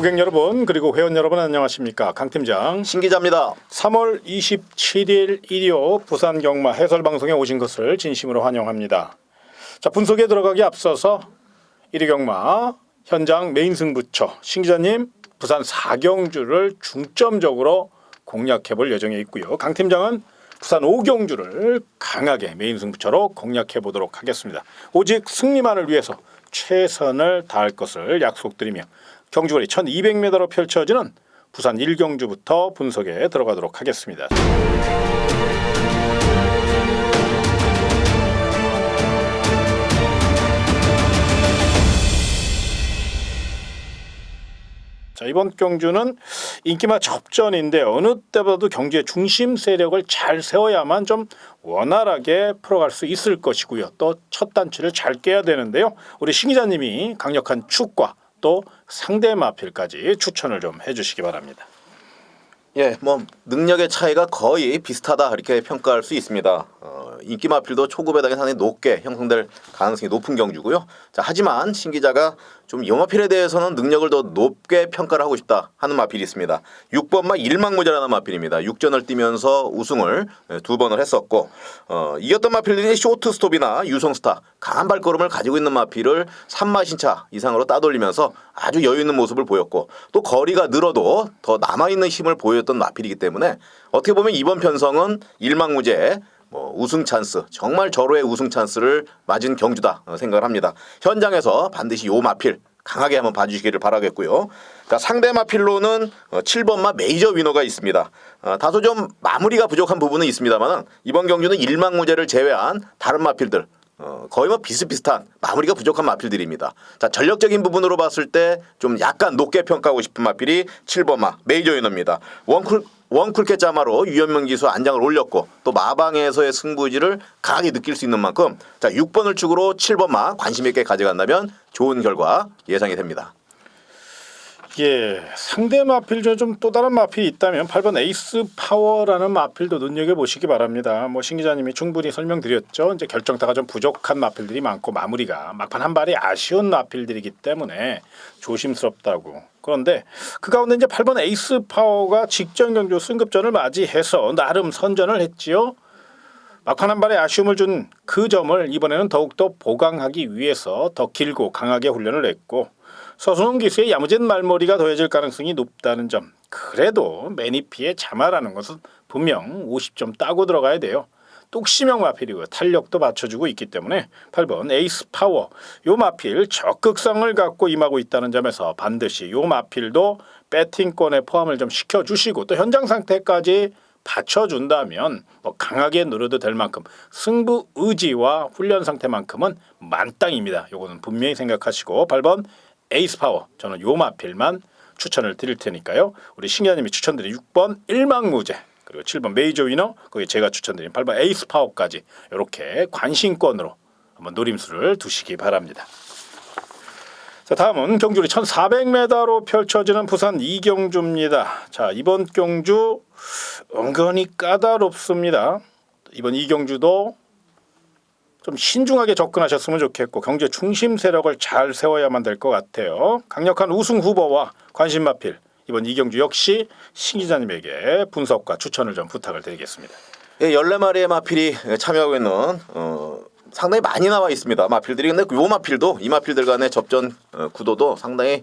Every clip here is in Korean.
고객 여러분 그리고 회원 여러분 안녕하십니까. 강 팀장 신 기자입니다. 3월 27일 일요 부산 경마 해설방송에 오신 것을 진심으로 환영합니다. 자, 분석에 들어가기 앞서서 1위 경마 현장 메인 승부처 신 기자님 부산 4경주를 중점적으로 공략해 볼 예정에 있고요. 강 팀장은 부산 5경주를 강하게 메인 승부처로 공략해 보도록 하겠습니다. 오직 승리만을 위해서 최선을 다할 것을 약속드리며 경주거리 1200m로 펼쳐지는 부산 1경주부터 분석에 들어가도록 하겠습니다. 자, 이번 경주는 인기마 접전인데 어느 때보다도 경주의 중심 세력을 잘 세워야만 좀 원활하게 풀어갈 수 있을 것이고요. 또 첫 단추를 잘 깨야 되는데요. 우리 신 기자님이 강력한 축과 또 상대 마필까지 추천을 좀 해주시기 바랍니다. 예, 능력의 차이가 거의 비슷하다 이렇게 평가할 수 있습니다. 인기 마필도 초급에다가 상당히 높게 형성될 가능성이 높은 경주고요. 자, 하지만 신 기자가 좀 영마필에 대해서는 능력을 더 높게 평가를 하고 싶다 하는 마필이 있습니다. 6번마 일망무제라는 마필입니다. 6전을 뛰면서 우승을 2번을 했었고 이겼던 마필들이 쇼트스톱이나 유성스타 강한 발걸음을 가지고 있는 마필을 3마신차 이상으로 따돌리면서 아주 여유 있는 모습을 보였고 또 거리가 늘어도 더 남아있는 힘을 보였던 마필이기 때문에 어떻게 보면 이번 편성은 일망무제 우승 찬스, 정말 절호의 우승 찬스를 맞은 경주다 생각을 합니다. 현장에서 반드시 요 마필 강하게 한번 봐주시기를 바라겠고요. 자, 상대 마필로는 7번마 메이저 위너가 있습니다. 다소 좀 마무리가 부족한 부분은 있습니다만 이번 경주는 일망무제를 제외한 다른 마필들 거의 비슷비슷한 마무리가 부족한 마필들입니다. 자, 전력적인 부분으로 봤을 때 좀 약간 높게 평가하고 싶은 마필이 7번마 메이저 위너입니다. 원쿨캣 자마로 유연명 기수 안장을 올렸고 또 마방에서의 승부지를 강하게 느낄 수 있는 만큼 자 6번을 축으로 7번마 관심 있게 가져간다면 좋은 결과 예상이 됩니다. 예, 상대 마필 중에 좀 또 다른 마필이 있다면 8번 에이스 파워라는 마필도 눈여겨보시기 바랍니다. 신 기자님이 충분히 설명드렸죠. 이제 결정타가 좀 부족한 마필들이 많고 마무리가 막판 한 발이 아쉬운 마필들이기 때문에 조심스럽다고. 그런데 그 가운데 이제 8번 에이스 파워가 직전 경주 승급전을 맞이해서 나름 선전을 했지요. 막판 한 발에 아쉬움을 준 그 점을 이번에는 더욱더 보강하기 위해서 더 길고 강하게 훈련을 했고 서순웅 기수의 야무진 말머리가 더해질 가능성이 높다는 점. 그래도 매니피의 자마라는 것은 분명 50점 따고 들어가야 돼요. 뚝심형 마필이고 탄력도 받쳐주고 있기 때문에 8번 에이스 파워 요 마필 적극성을 갖고 임하고 있다는 점에서 반드시 요 마필도 배팅권에 포함을 좀 시켜주시고 또 현장 상태까지 받쳐준다면 강하게 누려도 될 만큼 승부 의지와 훈련 상태만큼은 만땅입니다. 요거는 분명히 생각하시고 8번 에이스 파워 저는 요 마필만 추천을 드릴 테니까요. 우리 신 기자님이 추천드린 6번 일망무제 그리고 7번 메이저 위너 거기에 제가 추천드린 8번 에이스 파워까지 이렇게 관심권으로 한번 노림수를 두시기 바랍니다. 자, 다음은 경주리 1400m로 펼쳐지는 부산 2경주입니다. 자, 이번 경주 은근히 까다롭습니다. 이번 2경주도 좀 신중하게 접근하셨으면 좋겠고 경주의 중심 세력을 잘 세워야만 될 것 같아요. 강력한 우승 후보와 관심 마필 이번 2경주 역시 신 기자님에게 분석과 추천을 좀 부탁을 드리겠습니다. 예, 14마리의 마필이 참여하고 있는 상당히 많이 나와 있습니다. 마필들이. 근데 요 마필도 이 마필들 간의 접전 구도도 상당히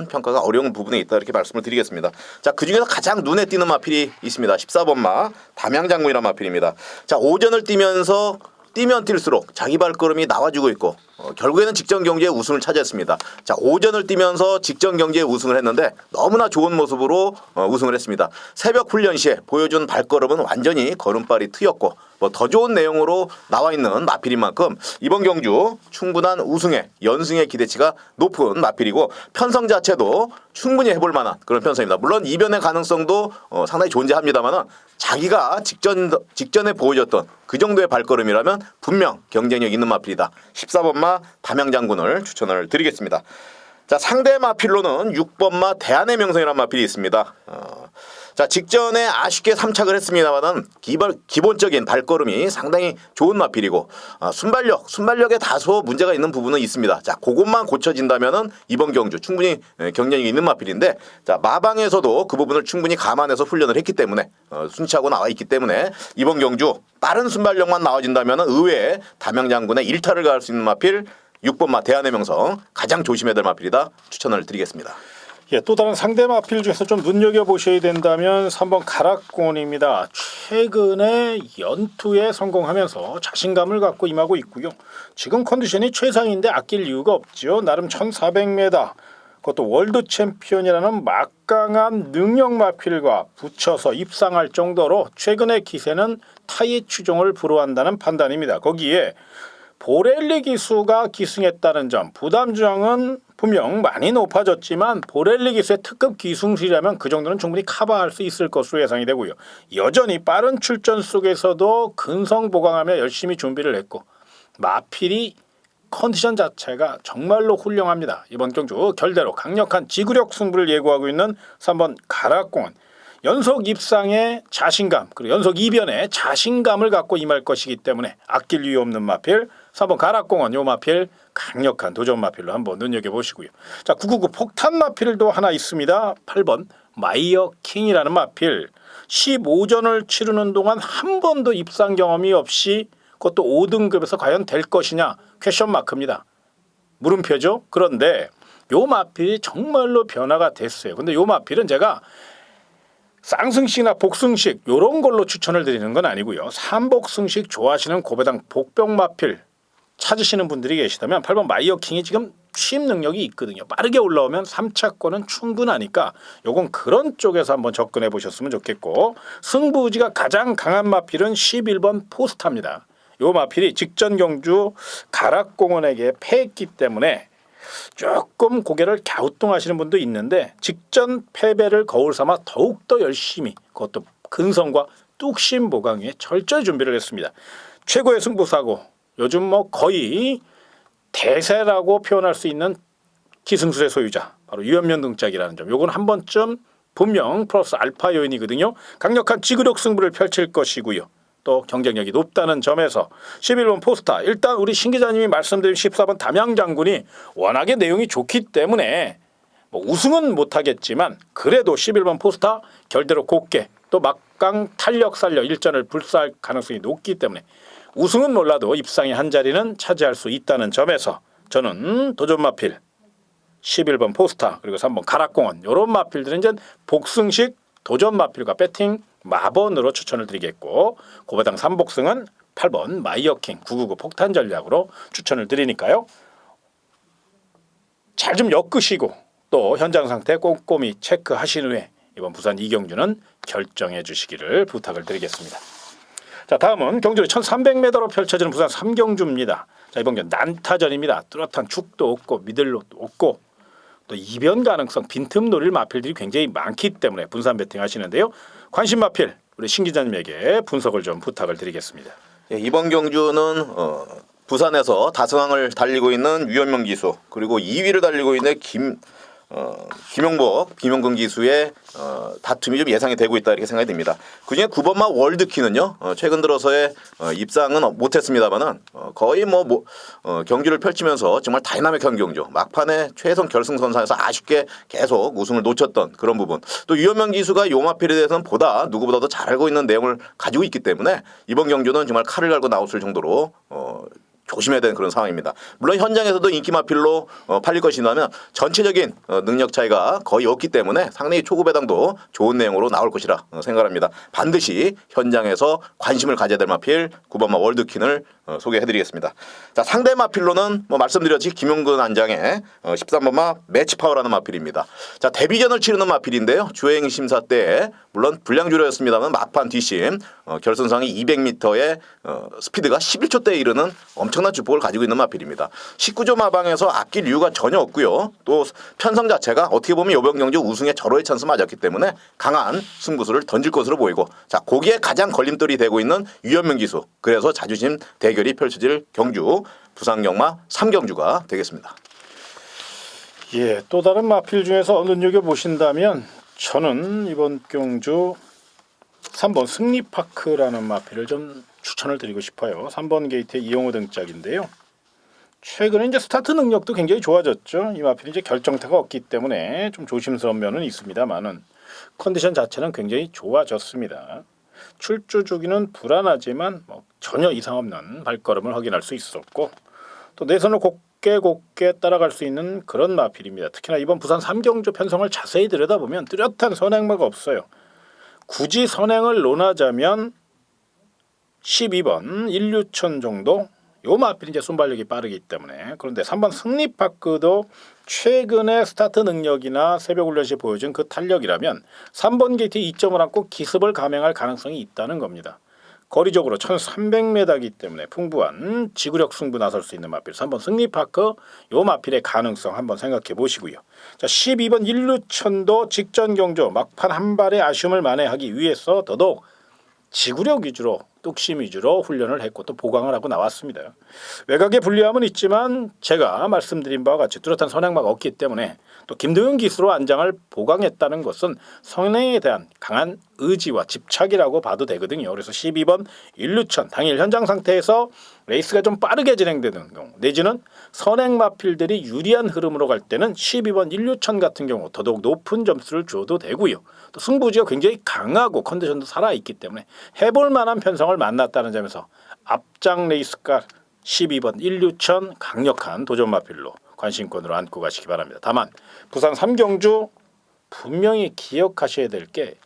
평가가 어려운 부분에 있다 이렇게 말씀을 드리겠습니다. 자, 그중에서 가장 눈에 띄는 마필이 있습니다. 14번마 담양장군이라는 마필입니다. 자, 오전을 뛰면서 뛰면 뛸수록 자기 발걸음이 나와주고 있고 결국에는 직전 경기에 우승을 차지했습니다. 자, 오전을 뛰면서 직전 경기에 우승을 했는데 너무나 좋은 모습으로 우승을 했습니다. 새벽 훈련 시에 보여준 발걸음은 완전히 걸음발이 트였고 더 좋은 내용으로 나와 있는 마필인 만큼 이번 경주 충분한 우승의 연승의 기대치가 높은 마필이고 편성 자체도 충분히 해볼 만한 그런 편성입니다. 물론 이변의 가능성도 상당히 존재합니다만 자기가 직전에 보여줬던 그 정도의 발걸음이라면 분명 경쟁력 있는 마필이다. 14번마 담양장군을 추천을 드리겠습니다. 자, 상대 마필로는 6번마 대한의 명성이라는 마필이 있습니다. 자, 직전에 아쉽게 3착을 했습니다만은 기본적인 발걸음이 상당히 좋은 마필이고 순발력에 다소 문제가 있는 부분은 있습니다. 자, 그것만 고쳐진다면은 이번 경주 충분히 경쟁이 있는 마필인데, 자, 마방에서도 그 부분을 충분히 감안해서 훈련을 했기 때문에 순치하고 나와 있기 때문에 이번 경주 빠른 순발력만 나와진다면은 의외의 담양장군의 1타를 가할 수 있는 마필 6번 마 대한의 명성 가장 조심해야 될 마필이다 추천을 드리겠습니다. 예, 또 다른 상대 마필 중에서 좀 눈여겨보셔야 된다면 3번 가락곤입니다. 최근에 연투에 성공하면서 자신감을 갖고 임하고 있고요. 지금 컨디션이 최상인데 아낄 이유가 없죠. 나름 1400m 그것도 월드 챔피언이라는 막강한 능력 마필과 붙여서 입상할 정도로 최근의 기세는 타의 추종을 불허한다는 판단입니다. 거기에 보렐리 기수가 기승했다는 점, 부담 저항은 분명 많이 높아졌지만 보렐리 기수의 특급 기승술이라면 그 정도는 충분히 커버할 수 있을 것으로 예상이 되고요. 여전히 빠른 출전 속에서도 근성 보강하며 열심히 준비를 했고 마필이 컨디션 자체가 정말로 훌륭합니다. 이번 경주 결대로 강력한 지구력 승부를 예고하고 있는 3번 가락공원. 연속 입상에 자신감 그리고 연속 이변에 자신감을 갖고 임할 것이기 때문에 아낄 이유 없는 마필 3번 가락공원 요 마필 강력한 도전 마필로 한번 눈여겨보시고요. 자, 999 폭탄 마필도 하나 있습니다. 8번 마이어 킹이라는 마필 15전을 치르는 동안 한 번도 입상 경험이 없이 그것도 5등급에서 과연 될 것이냐 퀘션 마크입니다. 물음표죠. 그런데 요 마필이 정말로 변화가 됐어요. 근데 요 마필은 제가 쌍승식이나 복승식 이런 걸로 추천을 드리는 건 아니고요. 삼복승식 좋아하시는 고배당 복병 마필 찾으시는 분들이 계시다면 8번 마이어킹이 지금 취임 능력이 있거든요. 빠르게 올라오면 3차권은 충분하니까 요건 그런 쪽에서 한번 접근해 보셨으면 좋겠고, 승부지가 가장 강한 마필은 11번 포스타입니다. 요 마필이 직전 경주 가락공원에게 패했기 때문에 조금 고개를 갸우뚱하시는 분도 있는데 직전 패배를 거울 삼아 더욱더 열심히 그것도 근성과 뚝심 보강 위해 철저히 준비를 했습니다. 최고의 승부사고 요즘 뭐 거의 대세라고 표현할 수 있는 기승술의 소유자 바로 유연면 등짝이라는 점, 요건 한 번쯤 분명 플러스 알파 요인이거든요. 강력한 지구력 승부를 펼칠 것이고요. 또 경쟁력이 높다는 점에서 11번 포스타, 일단 우리 신 기자님이 말씀드린 14번 담양장군이 워낙에 내용이 좋기 때문에 뭐 우승은 못하겠지만 그래도 11번 포스타 결대로 곱게 또 막강 탄력 살려 일전을 불사할 가능성이 높기 때문에 우승은 몰라도 입상의 한 자리는 차지할 수 있다는 점에서 저는 도전 마필 11번 포스타 그리고 3번 가락공원 이런 마필들은 이제 복승식 도전 마필과 배팅 마번으로 추천을 드리겠고, 고배당 3복승은 8번 마이어킹 999 폭탄 전략으로 추천을 드리니까요. 잘 좀 엮으시고 또 현장 상태 꼼꼼히 체크하신 후에 이번 부산 이경주는 결정해 주시기를 부탁을 드리겠습니다. 자, 다음은 경주의 1300m로 펼쳐지는 부산 3경주입니다. 자, 이번 경주 난타전입니다. 뚜렷한 축도 없고 미들로도 없고 또 이변 가능성 빈틈 노릴 마필들이 굉장히 많기 때문에 분산 배팅 하시는데요. 관심 마필 우리 신 기자님에게 분석을 좀 부탁을 드리겠습니다. 예, 이번 경주는 부산에서 다승왕을 달리고 있는 유현명 기수 그리고 2위를 달리고 있는 김용복, 김용근 기수의 다툼이 좀 예상이 되고 있다 이렇게 생각이 됩니다. 그중에 9번마 월드키는요 최근 들어서의 입상은 못했습니다만은 거의 경주를 펼치면서 정말 다이나믹한 경주, 막판에 최선 결승선상에서 아쉽게 계속 우승을 놓쳤던 그런 부분, 또 유현명 기수가 요마필에 대해서는 보다 누구보다도 잘 알고 있는 내용을 가지고 있기 때문에 이번 경주는 정말 칼을 갈고 나왔을 정도로 조심해야 되는 그런 상황입니다. 물론 현장에서도 인기 마필로 팔릴 것이라면 전체적인 능력 차이가 거의 없기 때문에 상당히 초구 배당도 좋은 내용으로 나올 것이라 생각합니다. 반드시 현장에서 관심을 가져야 될 마필 9번마 월드킨을 소개해드리겠습니다. 자, 상대 마필로는 말씀드렸지 김용근 안장의 13번마 매치파워라는 마필입니다. 자, 데뷔전을 치르는 마필인데요. 주행 심사 때 물론 불량주로였습니다만 막판 뒷심 결선상이 200m의 스피드가 11초대에 이르는 엄청난 주폭을 가지고 있는 마필입니다. 19조 마방에서 아낄 이유가 전혀 없고요. 또 편성 자체가 어떻게 보면 이번 경주 우승의 절호의 찬스 맞았기 때문에 강한 승부수를 던질 것으로 보이고, 자, 거기에 가장 걸림돌이 되고 있는 유현명 기수, 그래서 자존심 대결이 펼쳐질 경주 부산경마 3경주가 되겠습니다. 예, 또 다른 마필 중에서 눈여겨보신다면 저는 이번 경주 3번 승리파크라는 마필을 좀 추천을 드리고 싶어요. 3번 게이트의 이용호 등짝인데요. 최근에 이제 스타트 능력도 굉장히 좋아졌죠. 이 마필이 이제 결정타가 없기 때문에 좀 조심스러운 면은 있습니다만은 컨디션 자체는 굉장히 좋아졌습니다. 출주 주기는 불안하지만 전혀 이상 없는 발걸음을 확인할 수 있었고 또 내선을 곱게 따라갈 수 있는 그런 마필입니다. 특히나 이번 부산 3경주 편성을 자세히 들여다보면 뚜렷한 선행마가 없어요. 굳이 선행을 논하자면 12번 인류천 정도 요 마필이 이제 순발력이 빠르기 때문에 그런데 3번 승리파크도 최근의 스타트 능력이나 새벽 훈련 시 보여준 그 탄력이라면 3번 게이트 2점을 안고 기습을 감행할 가능성이 있다는 겁니다. 거리적으로 1300m이기 때문에 풍부한 지구력 승부 나설 수 있는 마필 3번 승리파크 요 마필의 가능성 한번 생각해 보시고요. 자 12번 인류천도 직전 경주 막판 한 발의 아쉬움을 만회하기 위해서 더더욱 지구력 위주로 뚝심 위주로 훈련을 했고 또 보강을 하고 나왔습니다. 외곽의 불리함은 있지만 제가 말씀드린 바와 같이 뚜렷한 선행마가 없기 때문에 또 김도영 기수로 안장을 보강했다는 것은 선행에 대한 강한 의지와 집착이라고 봐도 되거든요. 그래서 12번 인류천 당일 현장 상태에서 레이스가 좀 빠르게 진행되는 경우 내지는 선행 마필들이 유리한 흐름으로 갈 때는 12번 인류천 같은 경우 더더욱 높은 점수를 줘도 되고요. 또 승부지가 굉장히 강하고 컨디션도 살아있기 때문에 해볼 만한 편성을 만났다는 점에서 앞장 레이스가 12번 인류천 강력한 도전 마필로 관심권으로 안고 가시기 바랍니다. 다만 부산 3경주 분명히 기억하셔야 될 게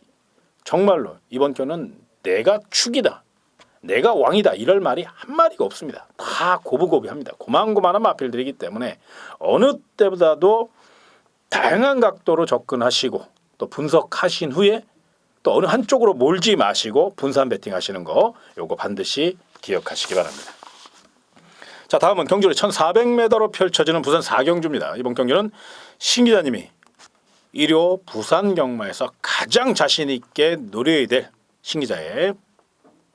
정말로 이번 경우는 내가 축이다. 내가 왕이다 이럴 말이 한 마리가 없습니다. 다 고부고비합니다. 고만고만한 마필들이기 때문에 어느 때보다도 다양한 각도로 접근하시고 또 분석하신 후에 또 어느 한쪽으로 몰지 마시고 분산 배팅하시는 거 요거 반드시 기억하시기 바랍니다. 자 다음은 경주를 1400m로 펼쳐지는 부산 4경주입니다. 이번 경주는 신 기자님이 1호 부산 경마에서 가장 자신 있게 노려야 될 신 기자의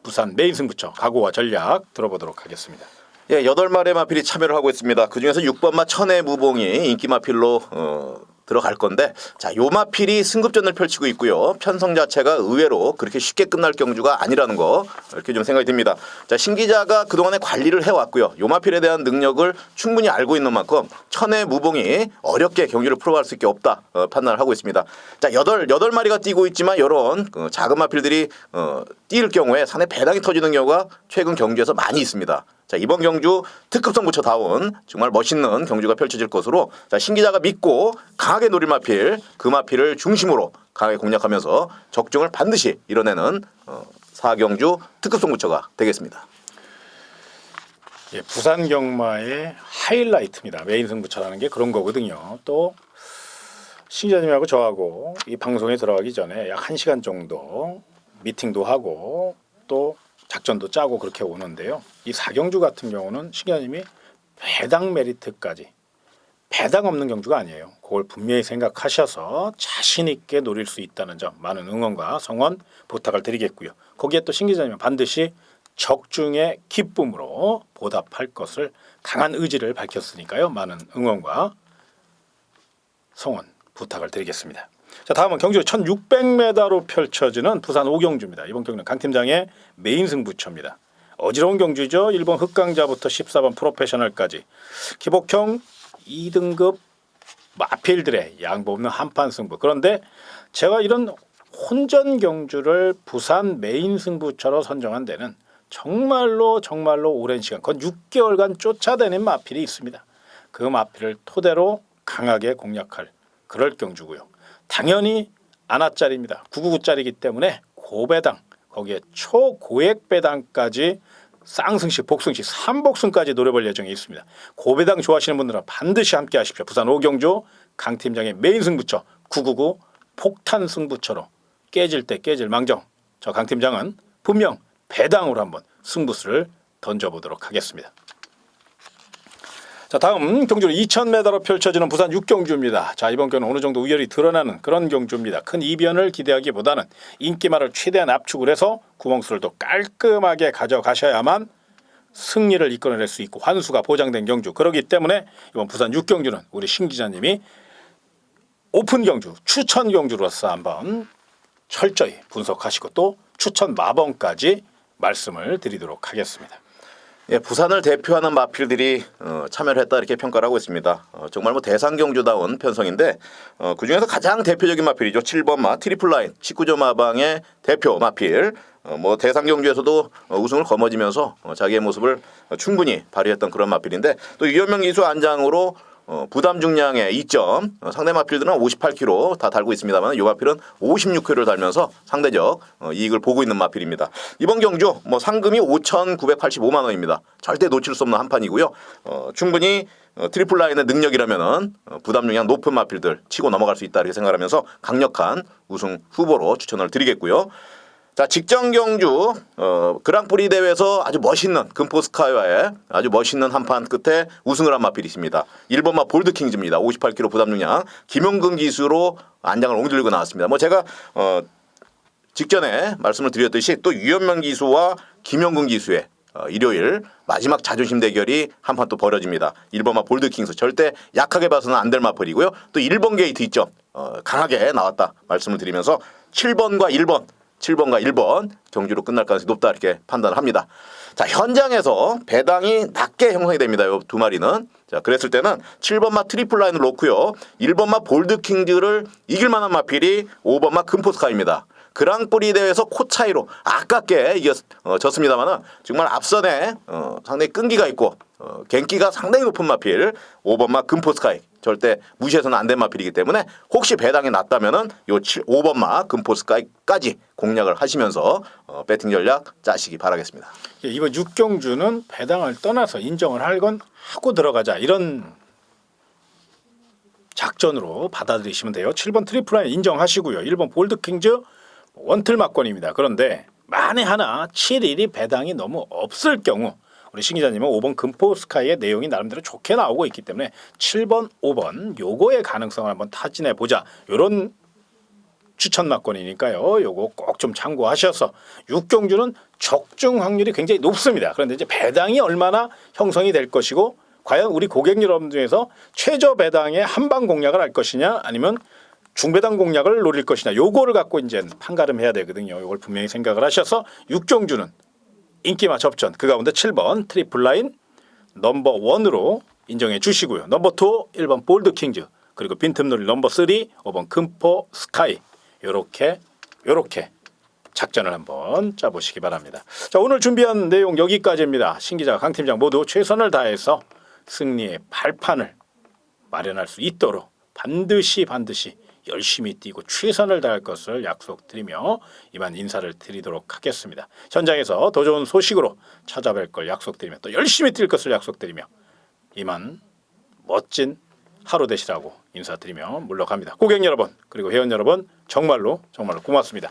부산 메인 승부처 각오와 전략 들어보도록 하겠습니다. 예, 8마리의 마필이 참여를 하고 있습니다. 그중에서 6번마 천의 무봉이 인기 마필로 들어갈 건데 자, 요 마필이 승급전을 펼치고 있고요. 편성 자체가 의외로 그렇게 쉽게 끝날 경주가 아니라는 거 이렇게 좀 생각이 듭니다. 자, 신 기자가 그동안에 관리를 해왔고요. 요 마필에 대한 능력을 충분히 알고 있는 만큼 천의 무봉이 어렵게 경주를 풀어갈 수 있게 없다 판단을 하고 있습니다. 자, 8마리가 뛰고 있지만 이런 작은 마필들이 뛸 경우에 산에 배당이 터지는 경우가 최근 경주에서 많이 있습니다. 자, 이번 경주 특급 승부처다운 정말 멋있는 경주가 펼쳐질 것으로 자, 신 기자가 믿고 강하게 노릴 마필 그 마필을 중심으로 강하게 공략하면서 적중을 반드시 이뤄내는 4경주 특급 승부처가 되겠습니다. 예, 부산 경마의 하이라이트입니다. 메인 승부처라는 게 그런 거거든요. 또 신 기자님하고 저하고 이 방송에 들어가기 전에 약 1시간 정도 미팅도 하고 또 작전도 짜고 그렇게 오는데요. 이 4경주 같은 경우는 신 기자님이 배당 메리트까지 배당 없는 경주가 아니에요. 그걸 분명히 생각하셔서 자신 있게 노릴 수 있다는 점 많은 응원과 성원 부탁을 드리겠고요. 거기에 또 신 기자님은 반드시 적중의 기쁨으로 보답할 것을 강한 의지를 밝혔으니까요. 많은 응원과 성원 부탁을 드리겠습니다. 자 다음은 경주 1600m로 펼쳐지는 부산 5경주입니다. 이번 경주는 강 팀장의 메인 승부처입니다. 어지러운 경주죠. 1번 흑강자부터 14번 프로페셔널까지 기복형 2등급 마필들의 양보 없는 한판 승부. 그런데 제가 이런 혼전 경주를 부산 메인 승부처로 선정한 데는 정말로 오랜 시간 건 6개월간 쫓아다닌 마필이 있습니다. 그 마필을 토대로 강하게 공략할 그럴 경주고요. 당연히 아나짜리입니다. 999짜리이기 때문에 고배당 거기에 초고액 배당까지 쌍승식 복승식 3복승까지 노려볼 예정에 있습니다. 고배당 좋아하시는 분들은 반드시 함께 하십시오. 부산 5경주 강 팀장의 메인 승부처 999 폭탄 승부처로 깨질 때 깨질 망정 저 강 팀장은 분명 배당으로 한번 승부수를 던져보도록 하겠습니다. 자 다음 경주는 2000m로 펼쳐지는 부산 6경주입니다. 자 이번 경우는 어느 정도 우열이 드러나는 그런 경주입니다. 큰 이변을 기대하기보다는 인기말을 최대한 압축을 해서 구멍수를 또 깔끔하게 가져가셔야만 승리를 이끌어낼 수 있고 환수가 보장된 경주. 그렇기 때문에 이번 부산 6경주는 우리 신 기자님이 오픈 경주, 추천 경주로서 한번 철저히 분석하시고 또 추천 마번까지 말씀을 드리도록 하겠습니다. 예, 부산을 대표하는 마필들이 참여를 했다 이렇게 평가를 하고 있습니다. 정말 뭐 대상 경주다운 편성인데 그중에서 가장 대표적인 마필이죠. 7번 마 트리플라인 19점 마방의 대표 마필. 뭐 대상 경주에서도 우승을 거머쥐면서 자기의 모습을 충분히 발휘했던 그런 마필인데 또 유현명 기수 안장으로 부담 중량의 2점 상대 마필들은 58kg 다 달고 있습니다만 이 마필은 56kg를 달면서 상대적 이익을 보고 있는 마필입니다. 이번 경주 뭐 상금이 5,985만 원입니다. 절대 놓칠 수 없는 한 판이고요. 충분히 트리플 라인의 능력이라면은 부담 중량 높은 마필들 치고 넘어갈 수 있다 이렇게 생각하면서 강력한 우승 후보로 추천을 드리겠고요. 자, 직전 경주 그랑프리 대회에서 아주 멋있는 금포스카이와의 아주 멋있는 한판 끝에 우승을 한 마필이 있습니다. 1번마 볼드킹즈입니다. 58kg 부담 중량 김용근 기수로 안장을 옹들고 나왔습니다. 뭐 제가 직전에 말씀을 드렸듯이 또 유현명 기수와 김용근 기수의 일요일 마지막 자존심 대결이 한판 또 벌어집니다. 1번마 볼드킹스 절대 약하게 봐서는 안 될 마필이고요. 또 1번 게이트 있죠. 강하게 나왔다 말씀을 드리면서 7번과 1번 경주로 끝날 가능성이 높다 이렇게 판단을 합니다. 자, 현장에서 배당이 낮게 형성이 됩니다. 이 두 마리는. 자, 그랬을 때는 7번마 트리플 라인을 놓고요. 1번마 볼드킹즈를 이길 만한 마필이 5번마 금포스카입니다. 그랑프리 대회에서 코 차이로 아깝게 졌습니다만은 정말 앞선에 상당히 끈기가 있고 갱기가 상당히 높은 마필 5번마 금포스카이 절대 무시해서는 안 된 마필이기 때문에 혹시 배당이 낮다면은 요 5번마 금포스카이까지 공략을 하시면서 배팅 전략 짜시기 바라겠습니다. 예, 이번 6경주는 배당을 떠나서 인정을 할 건 하고 들어가자 이런 작전으로 받아들이시면 돼요. 7번 트리플라인 인정하시고요. 1번 볼드킹즈 원틀 막권입니다. 그런데 만에 하나 7일이 배당이 너무 없을 경우 우리 신 기자님은 5번 금포스카이의 내용이 나름대로 좋게 나오고 있기 때문에 7번, 5번 요거의 가능성을 한번 타진해 보자. 요런 추천 막권이니까요. 요거 꼭 좀 참고하셔서 6경주는 적중 확률이 굉장히 높습니다. 그런데 이제 배당이 얼마나 형성이 될 것이고 과연 우리 고객 여러분 중에서 최저 배당의 한방 공략을 할 것이냐 아니면 중배당 공략을 노릴 것이냐 요거를 갖고 이제 판가름해야 되거든요. 요걸 분명히 생각을 하셔서 6경주는 인기마 접전 그 가운데 7번 트리플라인 넘버 1으로 인정해 주시고요. 넘버 2 1번 볼드킹즈 그리고 빈틈놀이 넘버 3 5번 금포 스카이 요렇게 작전을 한번 짜보시기 바랍니다. 자, 오늘 준비한 내용 여기까지입니다. 신 기자 강 팀장 모두 최선을 다해서 승리의 발판을 마련할 수 있도록 반드시 열심히 뛰고 최선을 다할 것을 약속드리며 이만 인사를 드리도록 하겠습니다. 현장에서 더 좋은 소식으로 찾아뵐 걸 약속드리며 또 열심히 뛸 것을 약속드리며 이만 멋진 하루 되시라고 인사드리며 물러갑니다. 고객 여러분 그리고 회원 여러분 정말로 고맙습니다.